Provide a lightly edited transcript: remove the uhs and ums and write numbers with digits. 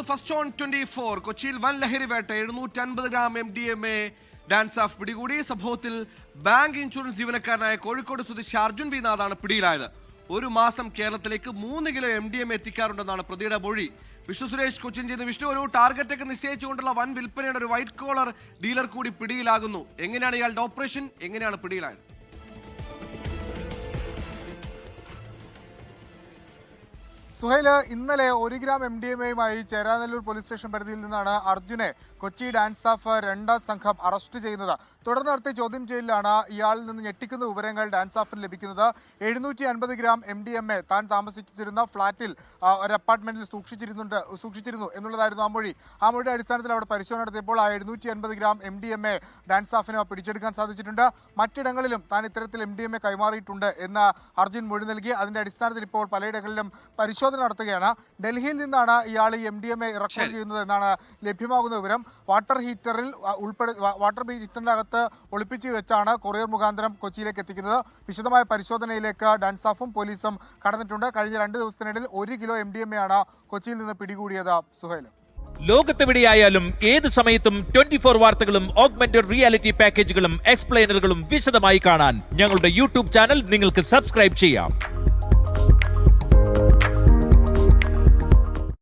First on 24 കൊച്ചിയിൽ വൻ ലഹരി വേട്ട 750 ഗ്രാം MDMA ഡാൻസ് ഓഫ് പിടികൂടി. സംഭവത്തിൽ ബാങ്ക് ഇൻഷുറൻസ് ജീവനക്കാരനായ കോഴിക്കോട് സ്വദേശി അർജുൻ വി നാഥാണ് പിടിയിലായത്. ഒരു മാസം കേരളത്തിലേക്ക് 3 കിലോ MDMA എത്തിക്കാറുണ്ടെന്നാണ് പ്രതിയുടെ മൊഴി. വിഷ്ണു സുരേഷ് കൊച്ചിൻ ചെയ്യുന്ന വിഷ്ണു, ഒരു ടാർഗറ്റൊക്കെ നിശ്ചയിച്ചുകൊണ്ടുള്ള വൻ വിൽപ്പനയുടെ ഒരു വൈറ്റ് കോളർ ഡീലർ കൂടി പിടിയിലാകുന്നു. എങ്ങനെയാണ് ഇയാളുടെ ഓപ്പറേഷൻ, എങ്ങനെയാണ് പിടിയിലായത്? സുഹൈല്, ഇന്നലെ 1 ഗ്രാം MDMAയുമായി ചേരാനെല്ലൂർ പോലീസ് സ്റ്റേഷൻ പരിധിയിൽ നിന്നാണ് അർജുനെ കൊച്ചി ഡാൻസ് സ്റ്റാഫ് 2 സംഘം അറസ്റ്റ് ചെയ്യുന്നത്. തുടർന്ന് നടത്തിയ ചോദ്യം ചെയ്യലിലാണ് ഇയാളിൽ നിന്ന് ഞെട്ടിക്കുന്ന വിവരങ്ങൾ ഡാൻസ് സ്റ്റാഫിന് ലഭിക്കുന്നത്. 750 ഗ്രാം MDMA താൻ താമസിച്ചിരുന്ന ഫ്ളാറ്റിൽ ഒരു അപ്പാർട്ട്മെന്റിൽ സൂക്ഷിച്ചിരുന്നു എന്നുള്ളതായിരുന്നു ആ മൊഴി. ആ മൊഴിയുടെ അടിസ്ഥാനത്തിൽ അവിടെ പരിശോധന നടത്തിയപ്പോൾ ആ 750 ഗ്രാം MDMA ഡാൻസ് സ്റ്റാഫിന് പിടിച്ചെടുക്കാൻ സാധിച്ചിട്ടുണ്ട്. മറ്റിടങ്ങളിലും താൻ ഇത്തരത്തിൽ MDMA കൈമാറിയിട്ടുണ്ട് എന്ന് അർജുൻ മൊഴി നൽകി. അതിന്റെ അടിസ്ഥാനത്തിൽ ഇപ്പോൾ പലയിടങ്ങളിലും പരിശോധന നടത്തുകയാണ്. ഡൽഹിയിൽ നിന്നാണ് ഇയാൾ ഈ MDMA ഇറക്കുമതി ചെയ്യുന്നത് എന്നാണ് ലഭ്യമാകുന്ന വിവരം. വാട്ടർ ഹീറ്ററിന്റെ അകത്ത് ഒളിപ്പിച്ചു വെച്ചാണ് കൊറിയർ മുഖാന്തരം കൊച്ചിയിലേക്ക് എത്തിക്കുന്നത്. വിശദമായ പരിശോധനയിലേക്ക് ഡാൻസ് സ്റ്റാഫും പോലീസും കടന്നിട്ടുണ്ട്. കഴിഞ്ഞ 2 ദിവസത്തിനിടയിൽ 1 കിലോ MDMA ആണ് കൊച്ചിയിൽ നിന്ന് പിടികൂടിയത്. സുഹൈൽ, ലോകത്തെവിടെയായാലും ഏത് സമയത്തും 24 വാർത്തകളും ഓഗ്മെന്റഡ് റിയാലിറ്റി പാക്കേജുകളും എക്സ്പ്ലെയിനറുകളും വിശദമായി കാണാൻ ഞങ്ങളുടെ യൂട്യൂബ് ചാനൽ നിങ്ങൾക്ക് സബ്സ്ക്രൈബ് ചെയ്യാം.